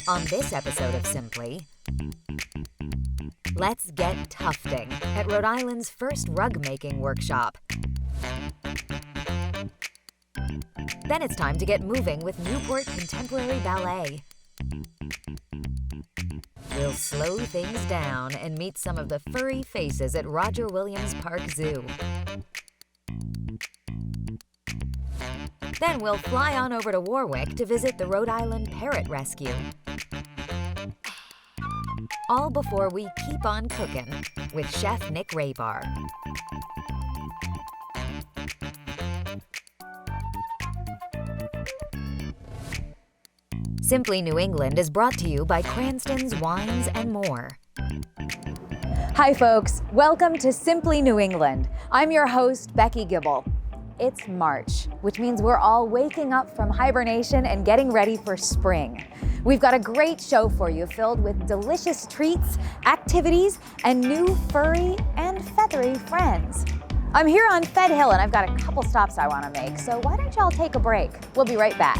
On this episode of Simply, let's get tufting at Rhode Island's first rug-making workshop. Then it's time to get moving with Newport Contemporary Ballet. We'll slow things down and meet some of the furry faces at Roger Williams Park Zoo. Then we'll fly on over to Warwick to visit the Rhode Island Parrot rescue. All before we keep on cooking with Chef Nick Rabar. Simply New England is brought to you by Cranston's Wines and More. Hi folks, welcome to Simply New England. I'm your host, Becky Gibble. It's March, which means we're all waking up from hibernation and getting ready for spring. We've got a great show for you filled with delicious treats, activities, and new furry and feathery friends. I'm here on Fed Hill and I've got a couple stops I want to make, so why don't y'all take a break? We'll be right back.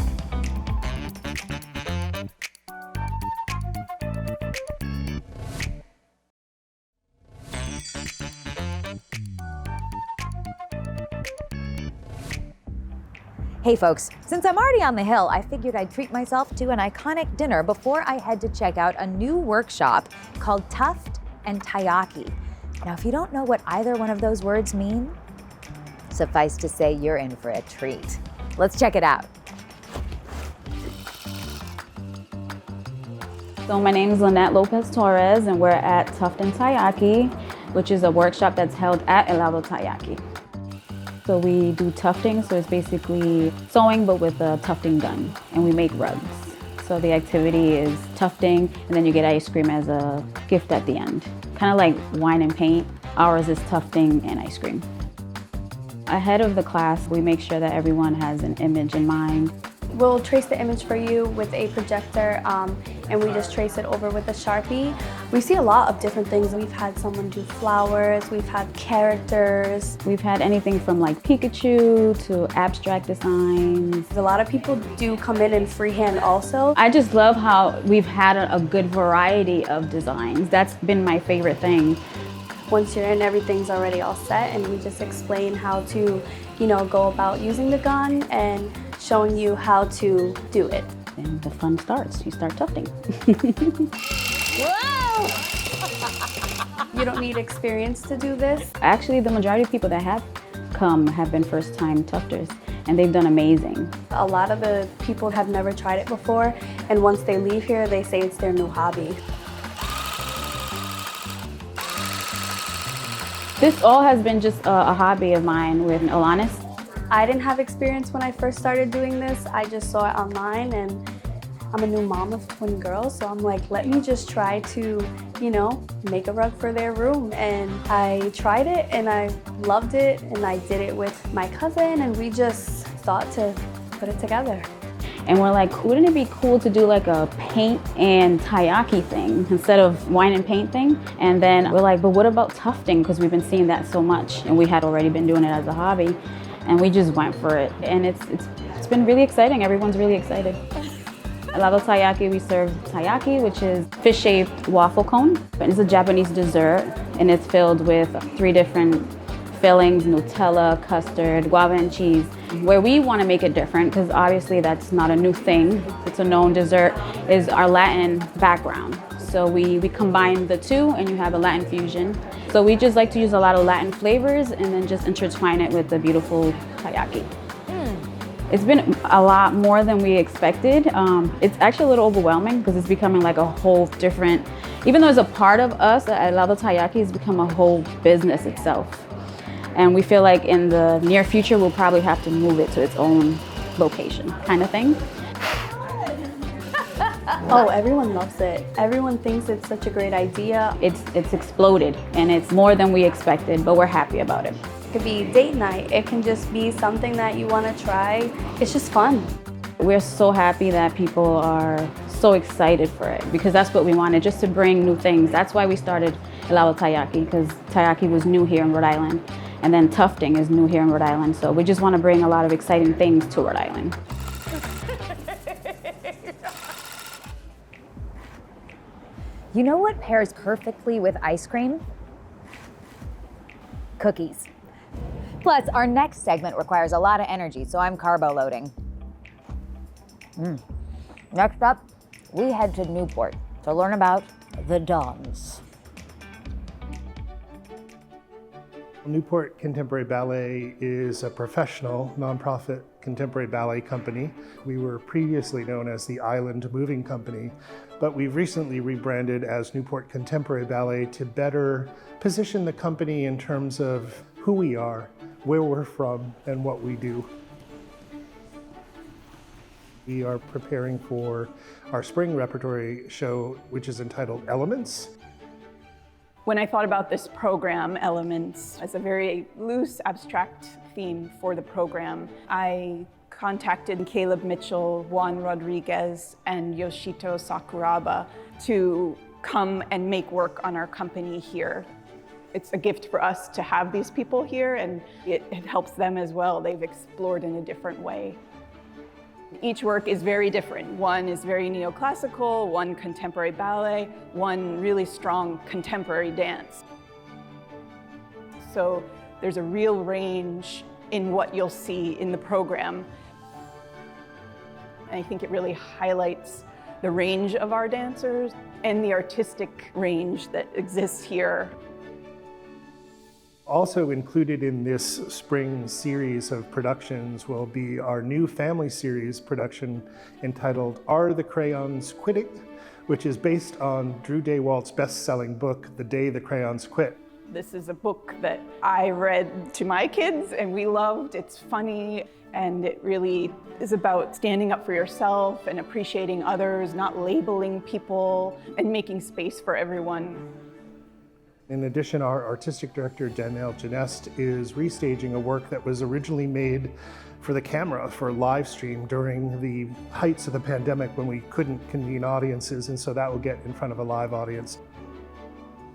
Hey folks, since I'm already on the hill, I figured I'd treat myself to an iconic dinner before I head to check out a new workshop called Tuft and Taiyaki. Now, if you don't know what either one of those words mean, suffice to say you're in for a treat. Let's check it out. So my name is Lynette Lopez Torres and we're at Tuft and Taiyaki, which is a workshop that's held at El Lado Taiyaki. So we do tufting, so it's basically sewing but with a tufting gun, and we make rugs. So the activity is tufting, and then you get ice cream as a gift at the end. Kind of like wine and paint, ours is tufting and ice cream. Ahead of the class, we make sure that everyone has an image in mind. We'll trace the image for you with a projector and we just trace it over with a Sharpie. We see a lot of different things. We've had someone do flowers, we've had characters. We've had anything from like Pikachu to abstract designs. A lot of people do come in freehand also. I just love how we've had a good variety of designs. That's been my favorite thing. Once you're in, everything's already all set and we just explain how to, go about using the gun and showing you how to do it. And the fun starts. You start tufting. Whoa! You don't need experience to do this. Actually, the majority of people that have come have been first-time tufters, and they've done amazing. A lot of the people have never tried it before, and once they leave here, they say it's their new hobby. This all has been just a hobby of mine with Alanis. I didn't have experience when I first started doing this. I just saw it online and I'm a new mom of twin girls. So I'm like, let me just try to, make a rug for their room. And I tried it and I loved it. And I did it with my cousin and we just thought to put it together. And we're like, wouldn't it be cool to do like a paint and taiyaki thing instead of wine and paint thing? And then we're like, but what about tufting? Because we've been seeing that so much and we had already been doing it as a hobby. And we just went for it. And it's been really exciting. Everyone's really excited. At Lado Taiyaki, we serve taiyaki, which is fish-shaped waffle cone. And it's a Japanese dessert and it's filled with 3 different fillings, Nutella, custard, guava, and cheese. Where we want to make it different, because obviously that's not a new thing, it's a known dessert, is our Latin background. So we combine the two and you have a Latin fusion. So we just like to use a lot of Latin flavors and then just intertwine it with the beautiful taiyaki. It's been a lot more than we expected. It's actually a little overwhelming because it's becoming like a whole different, even though it's a part of us, at Lado Taiyaki has become a whole business itself. And we feel like in the near future, we'll probably have to move it to its own location kind of thing. Oh, everyone loves it. Everyone thinks it's such a great idea. It's exploded and it's more than we expected, but we're happy about it. It could be date night. It can just be something that you want to try. It's just fun. We're so happy that people are so excited for it because that's what we wanted, just to bring new things. That's why we started El Lado Taiyaki, because taiyaki was new here in Rhode Island. And then tufting is new here in Rhode Island. So we just want to bring a lot of exciting things to Rhode Island. You know what pairs perfectly with ice cream? Cookies. Plus, our next segment requires a lot of energy, so I'm carbo loading. Next up, we head to Newport to learn about the Dons. Newport Contemporary Ballet is a professional, nonprofit contemporary ballet company. We were previously known as the Island Moving Company, but we've recently rebranded as Newport Contemporary Ballet to better position the company in terms of who we are, where we're from, and what we do. We are preparing for our spring repertory show, which is entitled Elements. When I thought about this program, Elements, as a very loose, abstract theme for the program, I contacted Caleb Mitchell, Juan Rodriguez, and Yoshito Sakuraba to come and make work on our company here. It's a gift for us to have these people here, and it helps them as well. They've explored in a different way. Each work is very different. One is very neoclassical, one contemporary ballet, one really strong contemporary dance. So there's a real range in what you'll see in the program. And I think it really highlights the range of our dancers and the artistic range that exists here. Also included in this spring series of productions will be our new family series production entitled Are the Crayons Quitting?, which is based on Drew Daywalt's best-selling book, The Day the Crayons Quit. This is a book that I read to my kids and we loved. It's funny and it really is about standing up for yourself and appreciating others, not labeling people, and making space for everyone. In addition, our artistic director, Danielle Genest, is restaging a work that was originally made for the camera for live stream during the heights of the pandemic when we couldn't convene audiences, and so that will get in front of a live audience.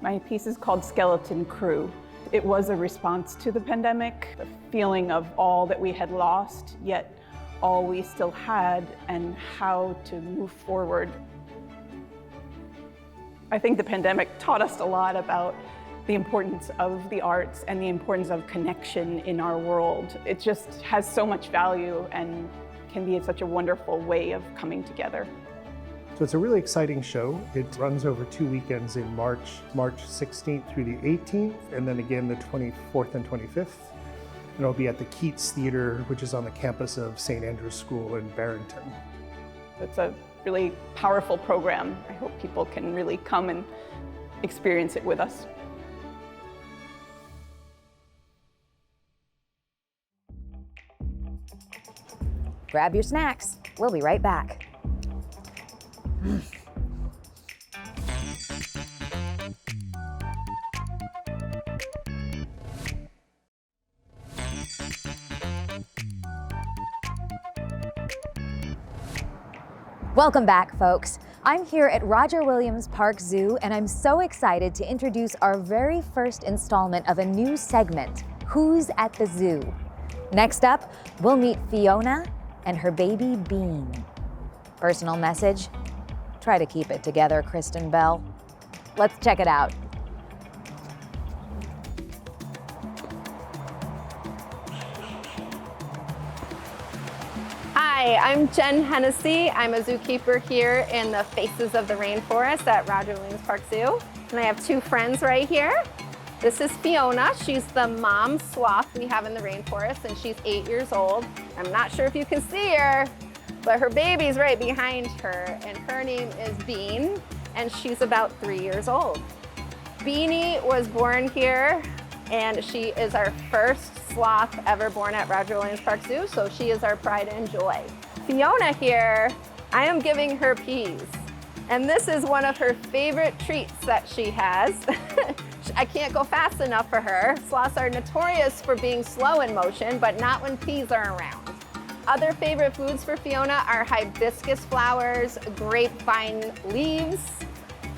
My piece is called Skeleton Crew. It was a response to the pandemic, the feeling of all that we had lost, yet all we still had, and how to move forward. I think the pandemic taught us a lot about the importance of the arts and the importance of connection in our world. It just has so much value and can be such a wonderful way of coming together. So it's a really exciting show. It runs over 2 weekends in March 16th through the 18th, and then again the 24th and 25th. And it'll be at the Keats Theater, which is on the campus of St. Andrew's School in Barrington. It's a really powerful program. I hope people can really come and experience it with us. Grab your snacks. We'll be right back. Welcome back, folks. I'm here at Roger Williams Park Zoo, and I'm so excited to introduce our very first installment of a new segment, Who's at the Zoo? Next up, we'll meet Fiona and her baby Bean. Personal message? Try to keep it together, Kristen Bell. Let's check it out. Hi, I'm Jen Hennessy. I'm a zookeeper here in the Faces of the Rainforest at Roger Williams Park Zoo. And I have two friends right here. This is Fiona. She's the mom sloth we have in the rainforest, and she's 8 years old. I'm not sure if you can see her, but her baby's right behind her, and her name is Bean, and she's about 3 years old. Beanie was born here, and she is our first sloth ever born at Roger Williams Park Zoo, so she is our pride and joy. Fiona here, I am giving her peas, and this is one of her favorite treats that she has. I can't go fast enough for her. Sloths are notorious for being slow in motion, but not when peas are around. Other favorite foods for Fiona are hibiscus flowers, grapevine leaves,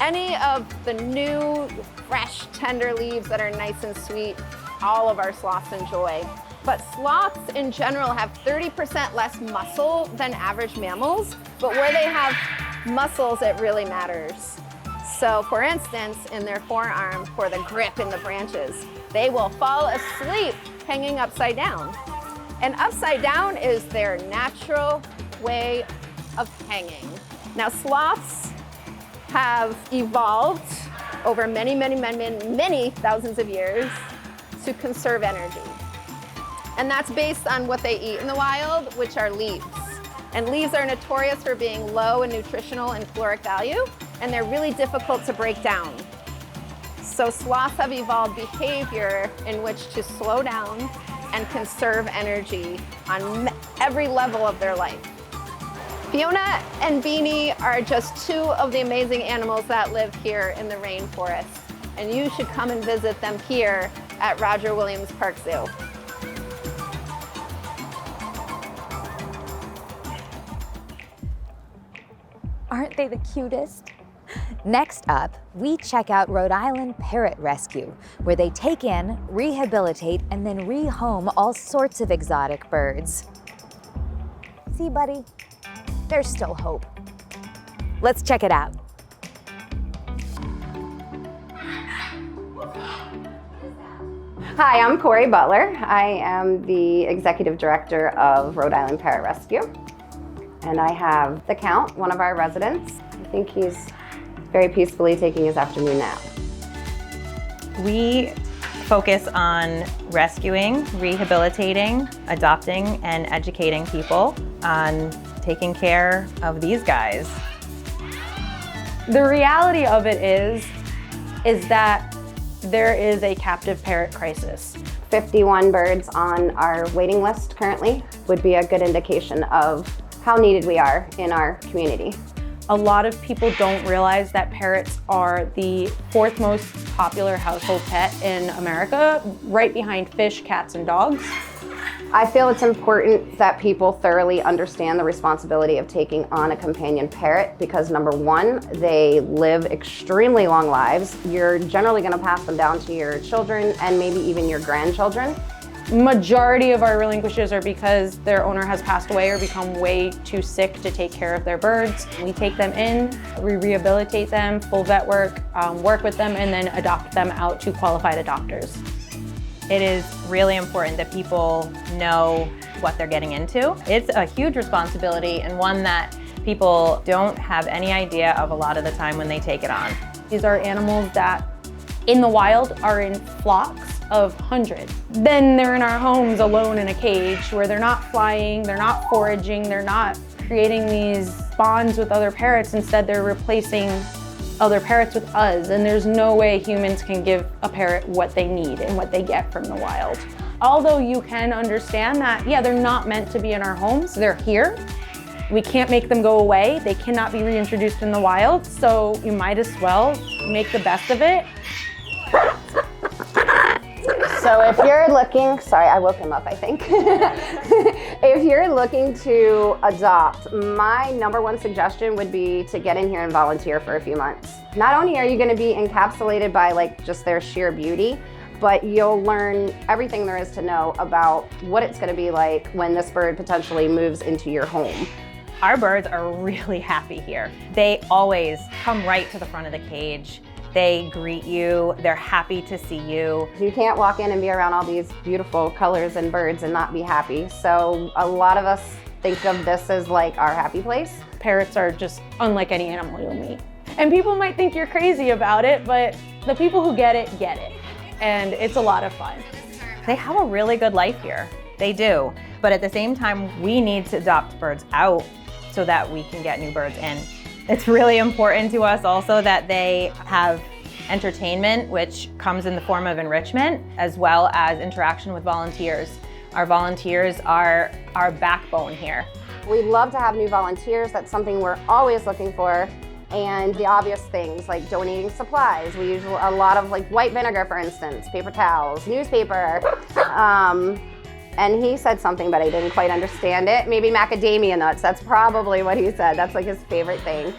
any of the new, fresh, tender leaves that are nice and sweet, all of our sloths enjoy. But sloths in general have 30% less muscle than average mammals, but where they have muscles, it really matters. So for instance, in their forearm for the grip in the branches, they will fall asleep hanging upside down. And upside down is their natural way of hanging. Now sloths have evolved over many thousands of years to conserve energy. And that's based on what they eat in the wild, which are leaves. And leaves are notorious for being low in nutritional and caloric value, and they're really difficult to break down. So sloths have evolved behavior in which to slow down and conserve energy on every level of their life. Fiona and Beanie are just two of the amazing animals that live here in the rainforest, and you should come and visit them here at Roger Williams Park Zoo. Aren't they the cutest? Next up, we check out Rhode Island Parrot Rescue, where they take in, rehabilitate, and then rehome all sorts of exotic birds. See, buddy? There's still hope. Let's check it out. Hi, I'm Corey Butler. I am the Executive Director of Rhode Island Parrot Rescue. And I have the Count, one of our residents. I think he's very peacefully taking his afternoon nap. We focus on rescuing, rehabilitating, adopting, and educating people on taking care of these guys. The reality of it is that there is a captive parrot crisis. 51 birds on our waiting list currently would be a good indication of how needed we are in our community. A lot of people don't realize that parrots are the 4th most popular household pet in America, right behind fish, cats, and dogs. I feel it's important that people thoroughly understand the responsibility of taking on a companion parrot because number one, they live extremely long lives. You're generally going to pass them down to your children and maybe even your grandchildren. Majority of our relinquishes are because their owner has passed away or become way too sick to take care of their birds. We take them in, we rehabilitate them, full vet work, work with them, and then adopt them out to qualified adopters. It is really important that people know what they're getting into. It's a huge responsibility and one that people don't have any idea of a lot of the time when they take it on. These are animals that in the wild are in flocks of hundreds. Then they're in our homes alone in a cage where they're not flying, they're not foraging, they're not creating these bonds with other parrots. Instead, they're replacing other parrots with us, and there's no way humans can give a parrot what they need and what they get from the wild. Although you can understand that, yeah, they're not meant to be in our homes, they're here. We can't make them go away. They cannot be reintroduced in the wild, so you might as well make the best of it. So if you're looking, sorry, I woke him up, I think. If you're looking to adopt, my number one suggestion would be to get in here and volunteer for a few months. Not only are you gonna be encapsulated by like just their sheer beauty, but you'll learn everything there is to know about what it's gonna be like when this bird potentially moves into your home. Our birds are really happy here. They always come right to the front of the cage. They greet you, they're happy to see you. You can't walk in and be around all these beautiful colors and birds and not be happy. So a lot of us think of this as like our happy place. Parrots are just unlike any animal you'll meet. And people might think you're crazy about it, but the people who get it, and it's a lot of fun. They have a really good life here, they do. But at the same time, we need to adopt birds out so that we can get new birds in. It's really important to us also that they have entertainment, which comes in the form of enrichment, as well as interaction with volunteers. Our volunteers are our backbone here. We love to have new volunteers. That's something we're always looking for. And the obvious things like donating supplies. We use a lot of like white vinegar, for instance, paper towels, newspaper. And he said something, but I didn't quite understand it. Maybe macadamia nuts, that's probably what he said. That's like his favorite thing.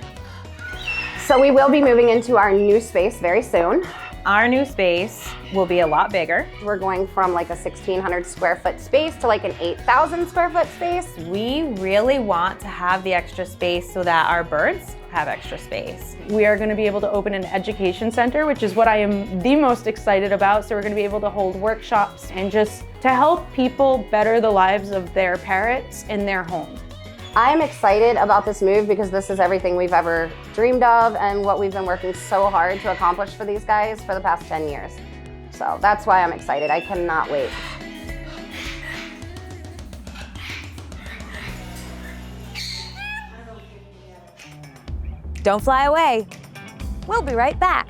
So we will be moving into our new space very soon. Our new space will be a lot bigger. We're going from like a 1,600 square foot space to like an 8,000 square foot space. We really want to have the extra space so that our birds have extra space. We are going to be able to open an education center, which is what I am the most excited about. So we're going to be able to hold workshops and just to help people better the lives of their parrots in their home. I'm excited about this move because this is everything we've ever dreamed of and what we've been working so hard to accomplish for these guys for the past 10 years. So that's why I'm excited. I cannot wait. Don't fly away. We'll be right back.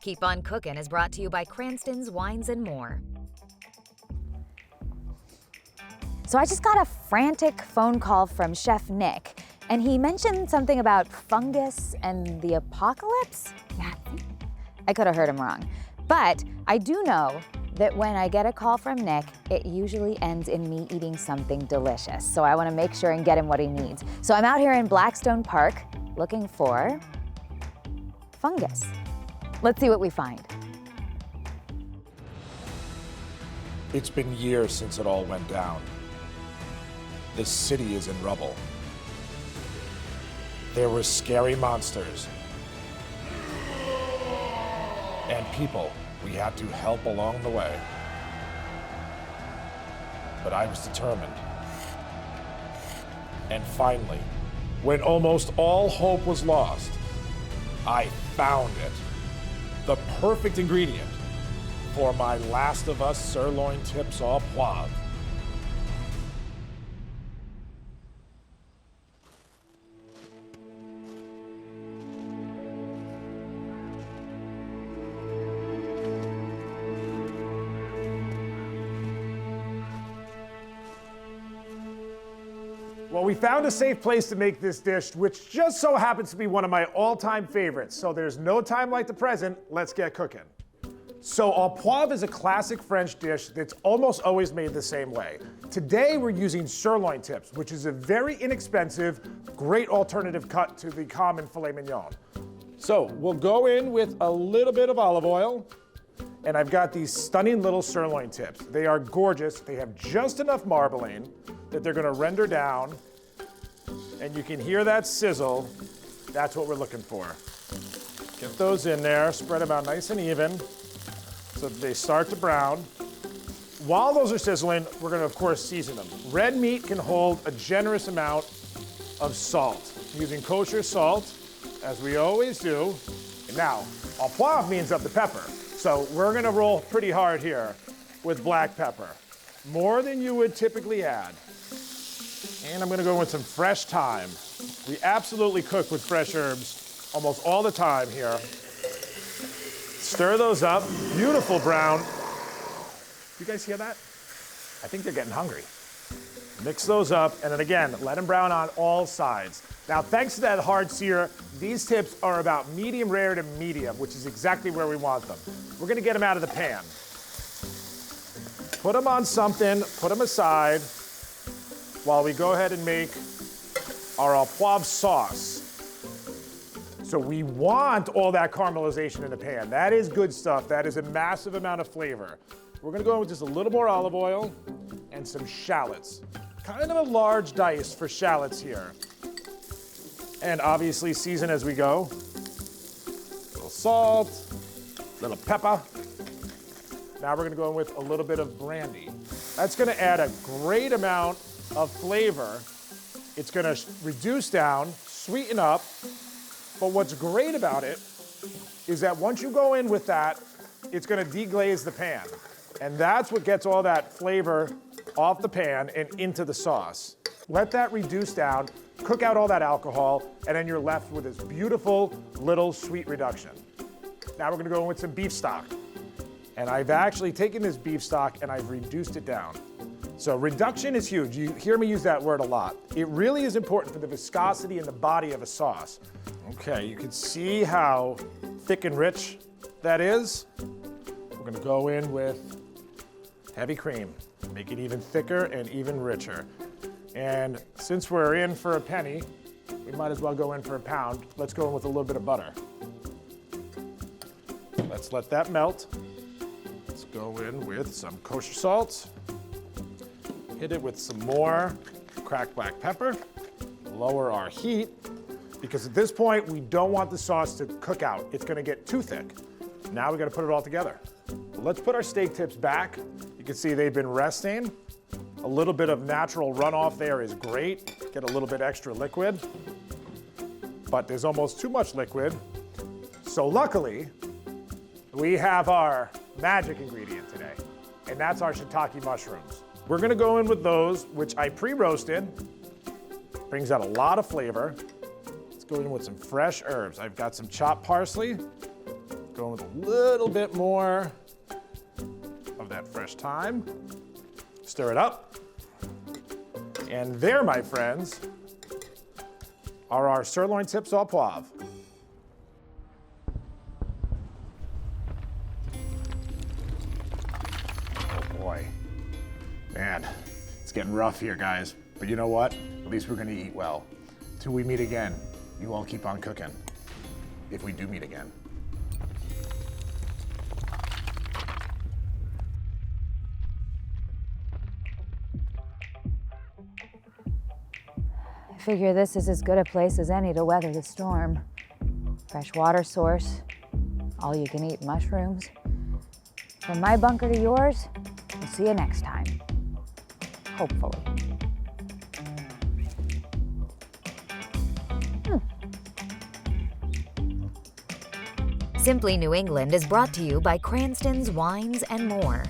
Keep on Cookin' is brought to you by Cranston's Wines and More. So I just got a frantic phone call from Chef Nick, and he mentioned something about fungus and the apocalypse. Yeah, I could have heard him wrong. But I do know that when I get a call from Nick, it usually ends in me eating something delicious. So I want to make sure and get him what he needs. So I'm out here in Blackstone Park looking for fungus. Let's see what we find. It's been years since it all went down. This city is in rubble. There were scary monsters and people we had to help along the way. But I was determined. And finally, when almost all hope was lost, I found it. The perfect ingredient for my Last of Us sirloin tips au poivre. Well, we found a safe place to make this dish, which just so happens to be one of my all-time favorites. So there's no time like the present. Let's get cooking. So au poivre is a classic French dish that's almost always made the same way. Today we're using sirloin tips, which is a very inexpensive, great alternative cut to the common filet mignon. So we'll go in with a little bit of olive oil, and I've got these stunning little sirloin tips. They are gorgeous. They have just enough marbling that they're gonna render down, and you can hear that sizzle. That's what we're looking for. Get those in there, spread them out nice and even so that they start to brown. While those are sizzling, we're gonna, of course, season them. Red meat can hold a generous amount of salt. Using kosher salt, as we always do. And now, au poivre means of the pepper. So we're gonna roll pretty hard here with black pepper. More than you would typically add. And I'm gonna go with some fresh thyme. We absolutely cook with fresh herbs almost all the time here. Stir those up, beautiful brown. You guys hear that? I think they're getting hungry. Mix those up, and then again, let them brown on all sides. Now, thanks to that hard sear, these tips are about medium rare to medium, which is exactly where we want them. We're gonna get them out of the pan. Put them on something, put them aside, while we go ahead and make our au poivre sauce. So we want all that caramelization in the pan. That is good stuff. That is a massive amount of flavor. We're gonna go in with just a little more olive oil and some shallots. Kind of a large dice for shallots here. And obviously season as we go. A little salt, a little pepper. Now we're gonna go in with a little bit of brandy. That's gonna add a great amount of flavor. It's gonna reduce down, sweeten up, but what's great about it is that once you go in with that, it's gonna deglaze the pan. And that's what gets all that flavor off the pan and into the sauce. Let that reduce down, cook out all that alcohol, and then you're left with this beautiful little sweet reduction. Now we're gonna go in with some beef stock. And I've actually taken this beef stock and I've reduced it down. So reduction is huge. You hear me use that word a lot. It really is important for the viscosity and the body of a sauce. Okay, you can see how thick and rich that is. We're We're gonna go in with heavy cream, make it even thicker and even richer. And since we're in for a penny, we might as well go in for a pound. Let's go in with a little bit of butter. Let's let that melt. Let's go in with some kosher salt. Hit it with some more cracked black pepper. Lower our heat, because at this point, we don't want the sauce to cook out. It's gonna get too thick. Now we gotta put it all together. Let's put our steak tips back. You can see they've been resting. A little bit of natural runoff there is great. Get a little bit extra liquid, but there's almost too much liquid. So luckily, we have our magic ingredient today, and that's our shiitake mushrooms. We're gonna go in with those, which I pre-roasted. Brings out a lot of flavor. Let's go in with some fresh herbs. I've got some chopped parsley. Going with a little bit more of that fresh thyme. Stir it up. And there, my friends, are our sirloin tips au poivre. Oh boy. Man, it's getting rough here, guys. But you know what? At least we're gonna eat well. Till we meet again, you all keep on cooking. If we do meet again. I figure this is as good a place as any to weather the storm. Fresh water source, all you can eat mushrooms. From my bunker to yours, we'll see you next time. Hopefully. Simply New England is brought to you by Cranston's Wines and More.